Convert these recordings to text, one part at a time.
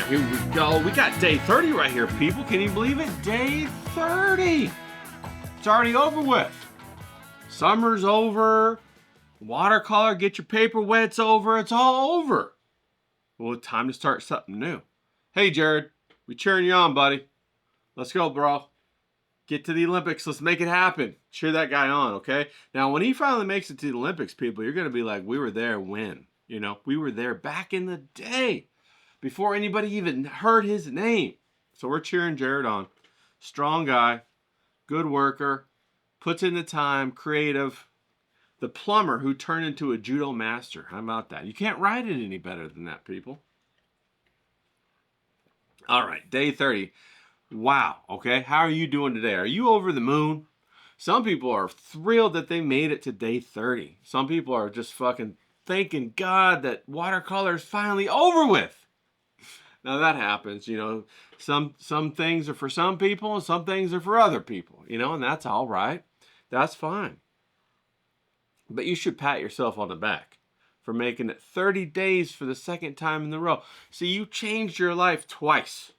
here we go. We got day 30 right here, people. Can you believe it? Day 30. It's already over with. Summer's over. Watercolor, get your paper wet's over. It's all over. Well, it's time to start something new. Hey, Jared, we cheering you on, buddy. Let's go, bro. Get to the Olympics. Let's make it happen. Cheer that guy on, okay? Now, when he finally makes it to the Olympics, people, you're going to be like, we were there when? You know, we were there back in the day before anybody even heard his name. So we're cheering Jared on. Strong guy, good worker, puts in the time, creative. The plumber who turned into a judo master. How about that? You can't write it any better than that, people. All right, day 30. Wow, okay? How are you doing today? Are you over the moon? Some people are thrilled that they made it to day 30. Some people are just fucking thanking God that watercolor is finally over with. Now that happens, you know. Some things are for some people and some things are for other people, you know, and that's all right. That's fine. But you should pat yourself on the back for making it 30 days for the second time in a row. See, you changed your life twice.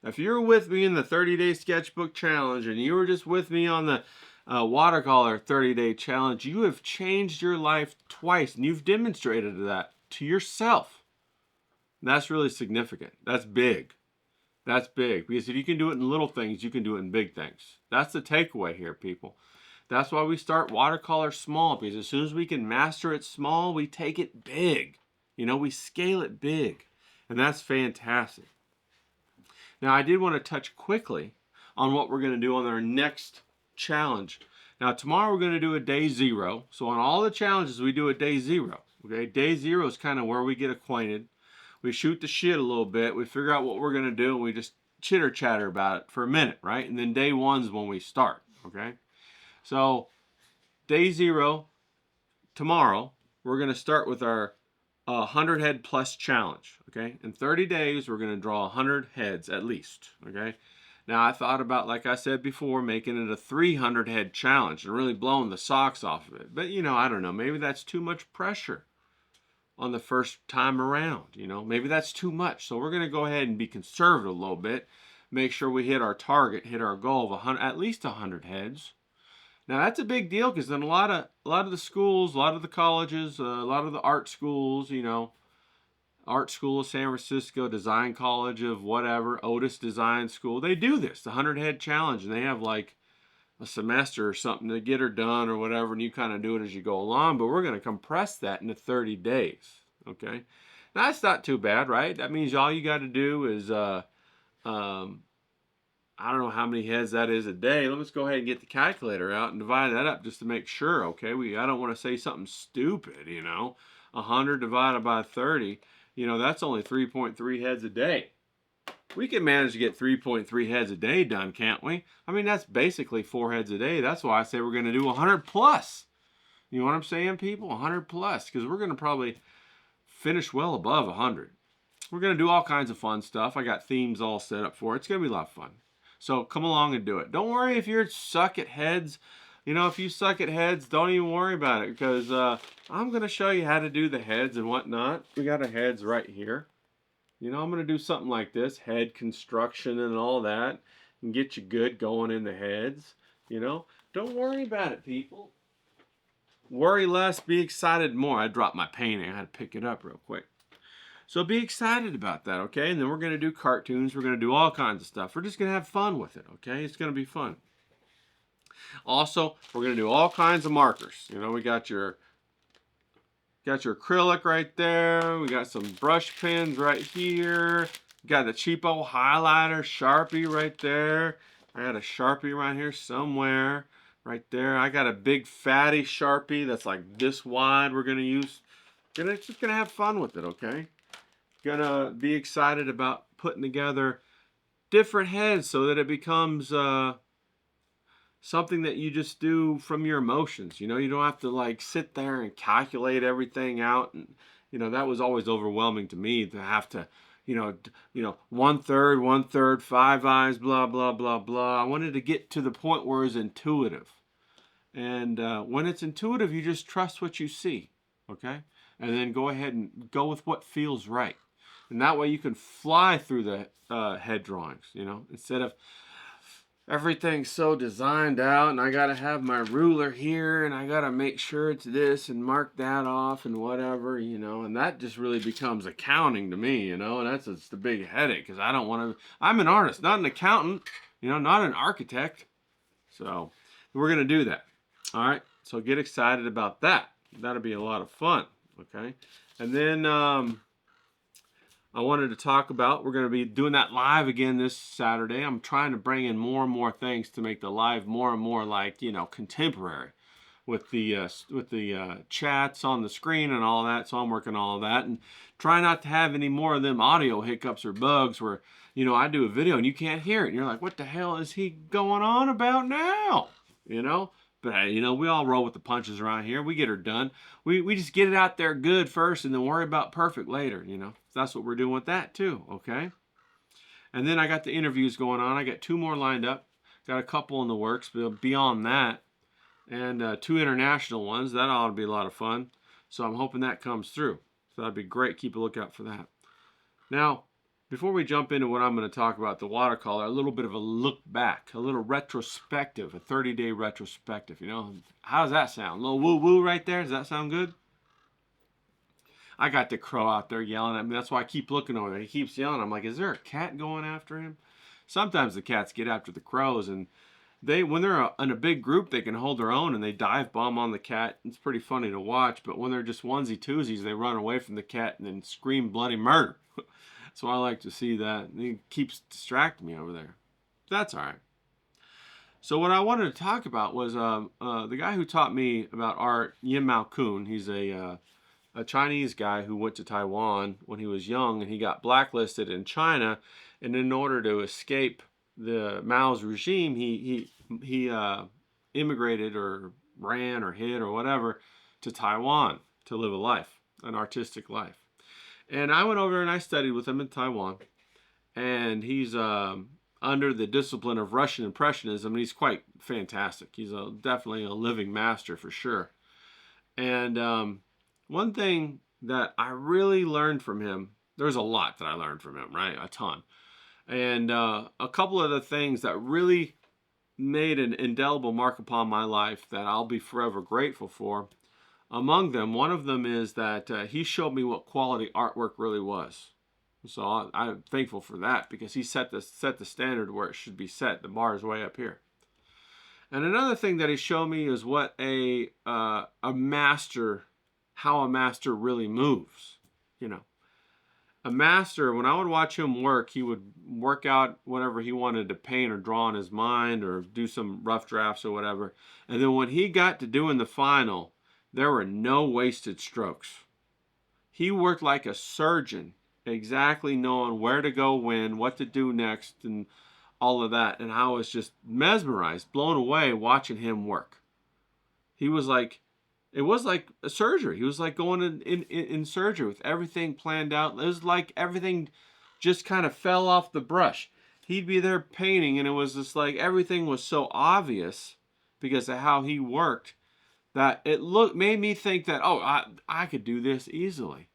If you were with me in the 30-day sketchbook challenge and you were just with me on the watercolor 30-day challenge, you have changed your life twice, and you've demonstrated that to yourself. And that's really significant. That's big. That's big. Because if you can do it in little things, you can do it in big things. That's the takeaway here, people. That's why we start watercolor small, because as soon as we can master it small, we take it big. You know, we scale it big. And that's fantastic. Now, I did want to touch quickly on what we're going to do on our next challenge. Now, tomorrow we're going to do a day 0. So on all the challenges, we do a day 0. Okay, day 0 is kind of where we get acquainted. We shoot the shit a little bit. We figure out what we're going to do, and we just chitter-chatter about it for a minute, right? And then day 1 is when we start, okay? So, day 0, tomorrow, we're going to start with our 100 head plus challenge, okay? In 30 days, we're going to draw 100 heads at least, okay? Now, I thought about, like I said before, making it a 300 head challenge and really blowing the socks off of it. But, you know, I don't know. Maybe that's too much pressure on the first time around, you know? Maybe that's too much. So we're going to go ahead and be conservative a little bit, make sure we hit our target, hit our goal of 100, at least 100 heads. Now that's a big deal, because then a lot of the schools, a lot of the colleges, a lot of the art schools, you know, Art School of San Francisco, Design College of whatever, Otis Design School, they do this, the 100 head challenge, and they have like a semester or something to get her done or whatever, and you kind of do it as you go along. But we're going to compress that into 30 days, okay? Now that's not too bad, right? That means all you got to do is I don't know how many heads that is a day. Let's go ahead and get the calculator out and divide that up just to make sure, okay? I don't want to say something stupid, you know. 100 divided by 30, you know, that's only 3.3 heads a day. We can manage to get 3.3 heads a day done, can't we? I mean, that's basically 4 heads a day. That's why I say we're going to do 100 plus. You know what I'm saying, people? 100 plus, because we're going to probably finish well above 100. We're going to do all kinds of fun stuff. I got themes all set up for it. It's going to be a lot of fun. So come along and do it. Don't worry if you're suck at heads. You know, if you suck at heads, don't even worry about it, because I'm going to show you how to do the heads and whatnot. We got our heads right here. You know, I'm going to do something like this, head construction and all that, and get you good going in the heads. You know, don't worry about it, people. Worry less, be excited more. I dropped my painting. I had to pick it up real quick. So be excited about that, okay? And then we're going to do cartoons. We're going to do all kinds of stuff. We're just going to have fun with it, okay? It's going to be fun. Also, we're going to do all kinds of markers. You know, we got your acrylic right there. We got some brush pens right here. We got the cheapo highlighter, Sharpie right there. I got a Sharpie right here somewhere. Right there. I got a big fatty Sharpie that's like this wide we're going to use. Just going to have fun with it, okay? Gonna be excited about putting together different heads so that it becomes something that you just do from your emotions. You know, you don't have to like sit there and calculate everything out. And you know, that was always overwhelming to me to have to, you know, 1/3, 5 eyes, blah blah blah blah. I wanted to get to the point where it's intuitive, and when it's intuitive, you just trust what you see, okay, and then go ahead and go with what feels right. And that way you can fly through the head drawings, you know, instead of everything's so designed out and I gotta have my ruler here and I gotta make sure it's this and mark that off and whatever, you know, and that just really becomes accounting to me, you know, and that's just the big headache because I don't want to, I'm an artist, not an accountant, you know, not an architect. So we're gonna do that. All right, so get excited about that. That'll be a lot of fun, okay? And then I wanted to talk about, we're going to be doing that live again this Saturday. I'm trying to bring in more and more things to make the live more and more like, you know, contemporary with the chats on the screen and all that. So I'm working on all that and try not to have any more of them audio hiccups or bugs where, you know, I do a video and you can't hear it. And you're like, what the hell is he going on about now? You know? But hey, you know, we all roll with the punches around here. We get her done. We just get it out there good first and then worry about perfect later, you know. That's what we're doing with that too, okay? And then I got the interviews going on. I got 2 more lined up. Got a couple in the works, but beyond that, and 2 international ones. That ought to be a lot of fun. So I'm hoping that comes through. So that'd be great. Keep a lookout for that. Now, before we jump into what I'm going to talk about, the watercolor, a little bit of a look back, a little retrospective, a 30-day retrospective. You know, how does that sound? A little woo-woo right there. Does that sound good? I got the crow out there yelling at me. That's why I keep looking over there. He keeps yelling. I'm like, is there a cat going after him? Sometimes the cats get after the crows, and when they're in a big group, they can hold their own, and they dive bomb on the cat. It's pretty funny to watch, but when they're just onesie-twosies, they run away from the cat and then scream bloody murder. So I like to see that. He keeps distracting me over there. That's all right. So what I wanted to talk about was the guy who taught me about art, Yin Mao Kun. He's a Chinese guy who went to Taiwan when he was young, and he got blacklisted in China. And in order to escape the Mao's regime, he immigrated or ran or hid or whatever to Taiwan to live a life, an artistic life. And I went over there and I studied with him in Taiwan. And he's under the discipline of Russian Impressionism, and he's quite fantastic. He's definitely a living master for sure. And one thing that I really learned from him, there's a lot that I learned from him, right? A ton. And a couple of the things that really made an indelible mark upon my life that I'll be forever grateful for. Among them, one of them is that he showed me what quality artwork really was. So I'm thankful for that because he set the standard where it should be set. The bar is way up here. And another thing that he showed me is what how a master really moves. You know, a master, when I would watch him work, he would work out whatever he wanted to paint or draw in his mind or do some rough drafts or whatever. And then when he got to doing the final, there were no wasted strokes. He worked like a surgeon, exactly knowing where to go when, what to do next, and all of that. And I was just mesmerized, blown away watching him work. He was like, it was like a surgery. He was like going in surgery with everything planned out. It was like everything just kind of fell off the brush. He'd be there painting, and it was just like everything was so obvious because of how he worked that it made me think that, oh, I could do this easily.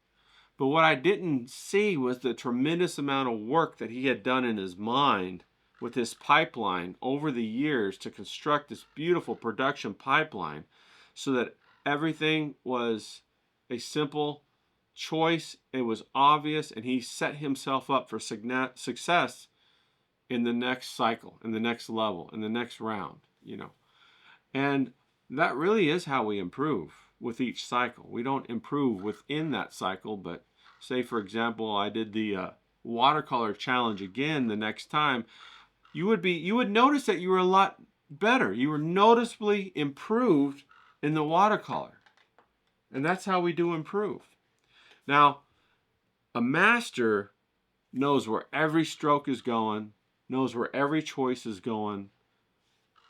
But what I didn't see was the tremendous amount of work that he had done in his mind with his pipeline over the years to construct this beautiful production pipeline so that everything was a simple choice. It was obvious, and he set himself up for success in the next cycle, in the next level, in the next round, you know. And that really is how we improve with each cycle. We don't improve within that cycle, but say, for example, I did the watercolor challenge again the next time, you would notice that you were a lot better. You were noticeably improved in the watercolor. And that's how we do improve. Now, a master knows where every stroke is going, knows where every choice is going,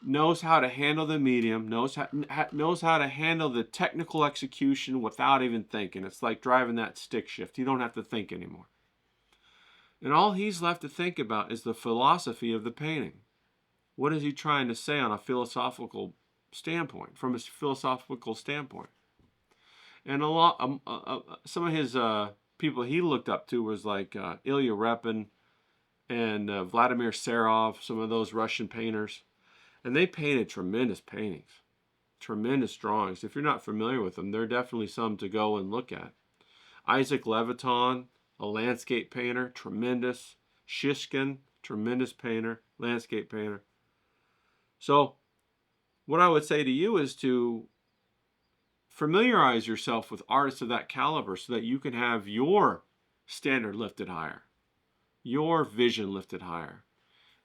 knows how to handle the medium, knows how to handle the technical execution without even thinking. It's like driving that stick shift. You don't have to think anymore. And all he's left to think about is the philosophy of the painting. What is he trying to say on a philosophical standpoint, from his philosophical standpoint? And some of his people he looked up to was like Ilya Repin and Vladimir Serov, some of those Russian painters. And they painted tremendous paintings, tremendous drawings. If you're not familiar with them, they're definitely some to go and look at. Isaac Leviton, a landscape painter, tremendous. Shishkin, tremendous painter, landscape painter. So what I would say to you is to familiarize yourself with artists of that caliber so that you can have your standard lifted higher, your vision lifted higher.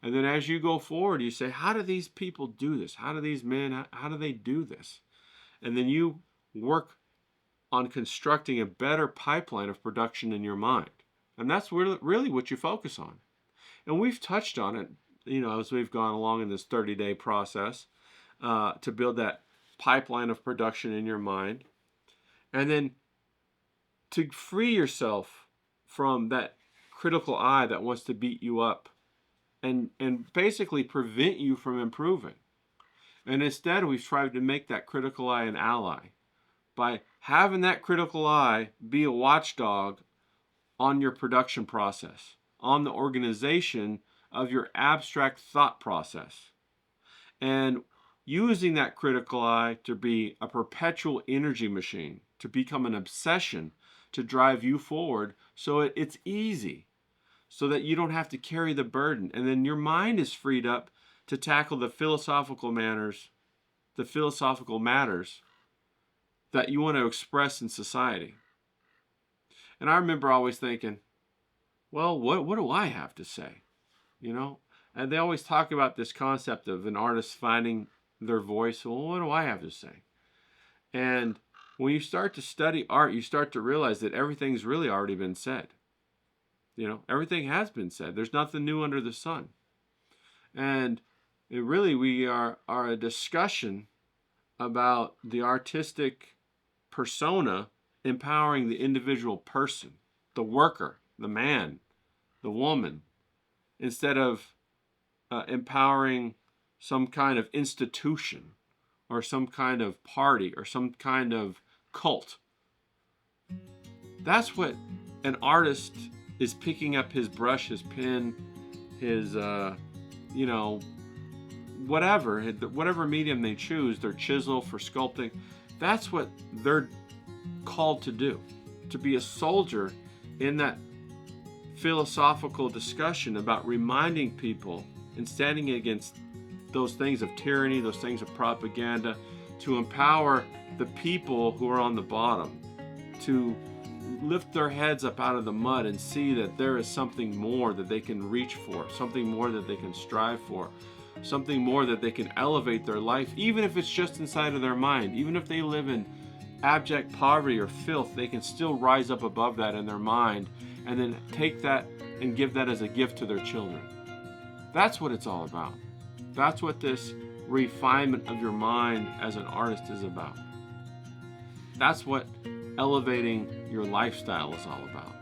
And then as you go forward, you say, how do these people do this? How do these men, how do they do this? And then you work on constructing a better pipeline of production in your mind. And that's really what you focus on. And we've touched on it, you know, as we've gone along in this 30-day process to build that pipeline of production in your mind. And then to free yourself from that critical eye that wants to beat you up and basically prevent you from improving. And instead, we've tried to make that critical eye an ally by having that critical eye be a watchdog on your production process, on the organization of your abstract thought process, and using that critical eye to be a perpetual energy machine, to become an obsession to drive you forward so it's easy, so that you don't have to carry the burden. And then your mind is freed up to tackle the philosophical matters that you want to express in society. And I remember always thinking, well, what do I have to say? You know? And they always talk about this concept of an artist finding their voice. Well, what do I have to say? And when you start to study art, you start to realize that everything's really already been said. You know, everything has been said. There's nothing new under the sun. And we are a discussion about the artistic persona empowering the individual person, the worker, the man, the woman, instead of empowering some kind of institution or some kind of party or some kind of cult. That's what an artist is picking up his brush, his pen, his, whatever medium they choose, their chisel for sculpting. That's what they're called to do, to be a soldier in that philosophical discussion about reminding people and standing against those things of tyranny, those things of propaganda, to empower the people who are on the bottom, to lift their heads up out of the mud and see that there is something more that they can reach for, something more that they can strive for, something more that they can elevate their life, even if it's just inside of their mind. Even if they live in abject poverty or filth, they can still rise up above that in their mind and then take that and give that as a gift to their children. That's what it's all about. That's what this refinement of your mind as an artist is about. That's what elevating your lifestyle is all about.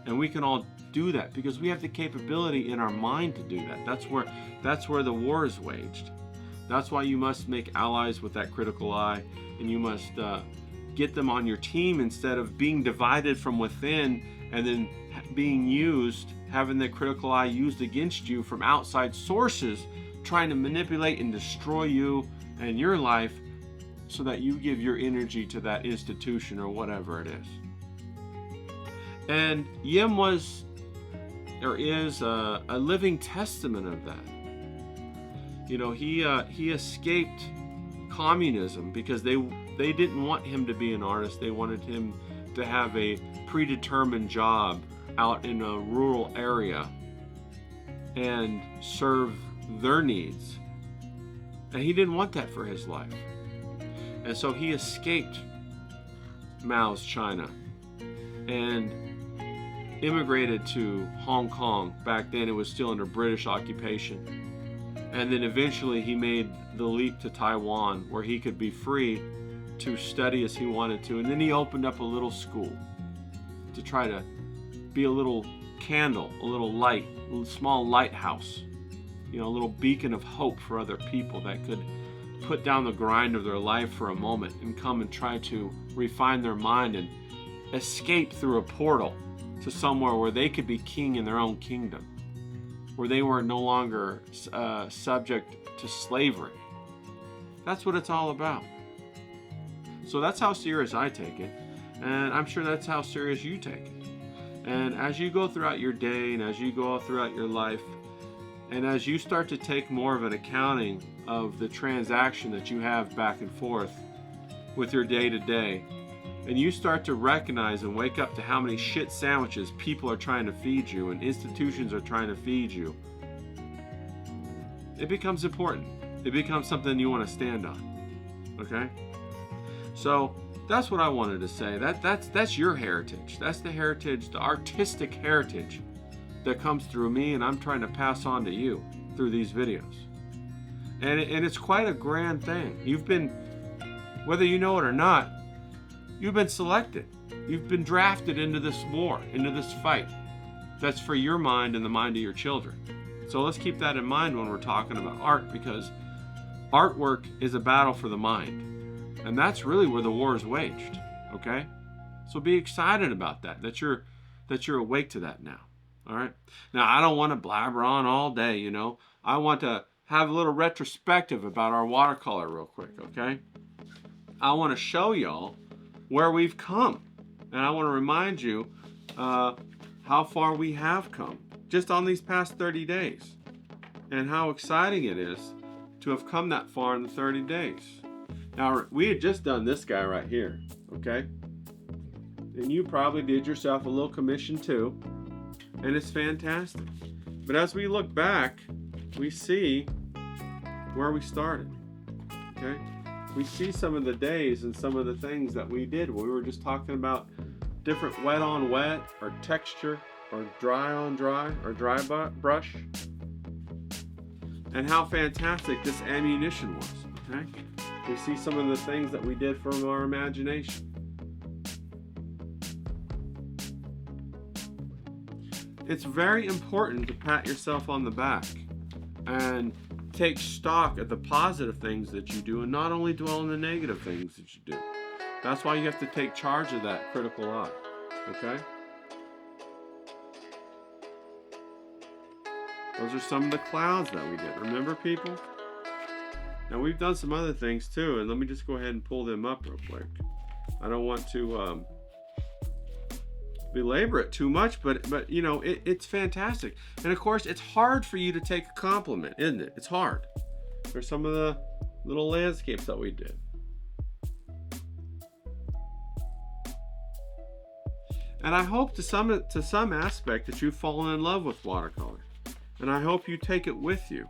And we can all do that because we have the capability in our mind to do that. That's where the war is waged. That's why you must make allies with that critical eye, and you must get them on your team instead of being divided from within and then being used, having the critical eye used against you from outside sources trying to manipulate and destroy you and your life so that you give your energy to that institution or whatever it is. And Yim was, or is, a living testament of that. You know, he escaped communism because they didn't want him to be an artist. They wanted him to have a predetermined job out in a rural area and serve their needs. And he didn't want that for his life. And so he escaped Mao's China and immigrated to Hong Kong. Back then it was still under British occupation. And then eventually he made the leap to Taiwan where he could be free to study as he wanted to. And then he opened up a little school to try to be a little candle, a little light, a little small lighthouse, you know, a little beacon of hope for other people that could put down the grind of their life for a moment and come and try to refine their mind and escape through a portal to somewhere where they could be king in their own kingdom, where they were no longer subject to slavery. That's what it's all about. So that's how serious I take it, and I'm sure that's how serious you take it. And as you go throughout your day, and as you go throughout your life, and as you start to take more of an accounting of the transaction that you have back and forth with your day-to-day, and you start to recognize and wake up to how many shit sandwiches people are trying to feed you and institutions are trying to feed you, it becomes important. It becomes something you want to stand on. Okay? So that's what I wanted to say. That's your heritage. That's the heritage, the artistic heritage that comes through me, and I'm trying to pass on to you through these videos. And it's quite a grand thing. You've been, whether you know it or not, you've been selected. You've been drafted into this war, into this fight. That's for your mind and the mind of your children. So let's keep that in mind when we're talking about art, because artwork is a battle for the mind. And that's really where the war is waged, okay? So be excited about that, that you're awake to that now, all right? Now, I don't want to blabber on all day, you know. I want to have a little retrospective about our watercolor real quick, okay? I want to show y'all where we've come. And I want to remind you how far we have come just on these past 30 days. And how exciting it is to have come that far in the 30 days. Now, we had just done this guy right here, okay? And you probably did yourself a little commission too. And it's fantastic. But as we look back, we see where we started, okay? We see some of the days and some of the things that we did. We were just talking about different wet on wet, or texture, or dry on dry, or dry brush. And how fantastic this ammunition was, okay? We see some of the things that we did from our imagination. It's very important to pat yourself on the back and take stock of the positive things that you do, and not only dwell on the negative things that you do. That's why you have to take charge of that critical eye, okay? Those are some of the clouds that we did. Remember, people? Now, we've done some other things too, and let me just go ahead and pull them up real quick. I don't want to belabor it too much, but you know, it's fantastic. And of course, it's hard for you to take a compliment, isn't it? It's hard. There's some of the little landscapes that we did. And I hope to some aspect that you've fallen in love with watercolor. And I hope you take it with you.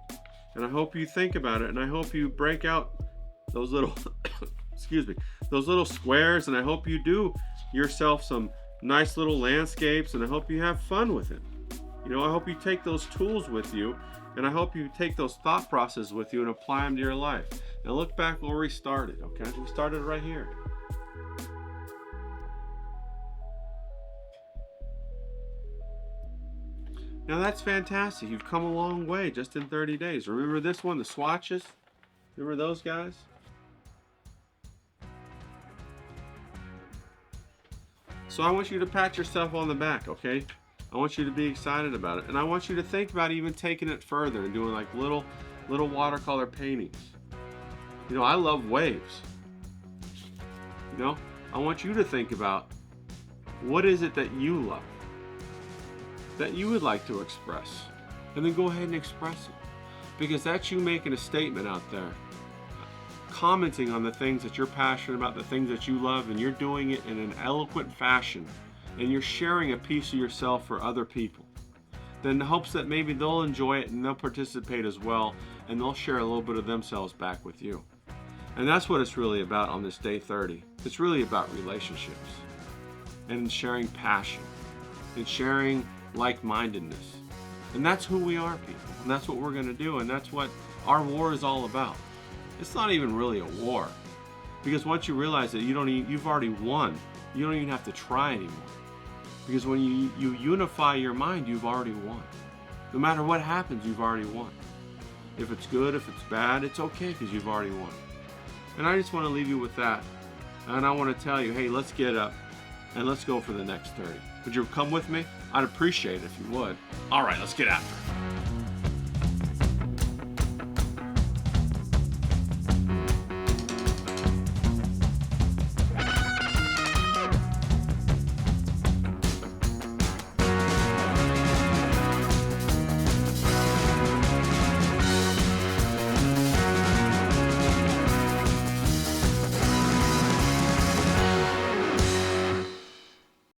And I hope you think about it, and I hope you break out those little, excuse me, those little squares, and I hope you do yourself some nice little landscapes, and I hope you have fun with it. You know, I hope you take those tools with you, and I hope you take those thought processes with you and apply them to your life. Now look back where we started, okay? We started right here. Now that's fantastic. You've come a long way just in 30 days. Remember this one, the swatches? Remember those guys? So I want you to pat yourself on the back, okay? I want you to be excited about it. And I want you to think about even taking it further and doing like little watercolor paintings. You know, I love waves. You know, I want you to think about what is it that you love, that you would like to express, and then go ahead and express it, because that's you making a statement out there, commenting on the things that you're passionate about, the things that you love, and you're doing it in an eloquent fashion, and you're sharing a piece of yourself for other people, then in the hopes that maybe they'll enjoy it and they'll participate as well, and they'll share a little bit of themselves back with you. And that's what it's really about on this day 30. It's really about relationships and sharing passion and sharing like-mindedness. And that's who we are, people. And that's what we're going to do. And that's what our war is all about. It's not even really a war, because once you realize that you've already won, you don't even have to try anymore. Because when you unify your mind, you've already won. No matter what happens, you've already won. If it's good, if it's bad, it's okay, because you've already won. And I just want to leave you with that. And I want to tell you, hey, let's get up. and let's go for the next 30. Would you come with me? I'd appreciate it if you would. All right, let's get after it.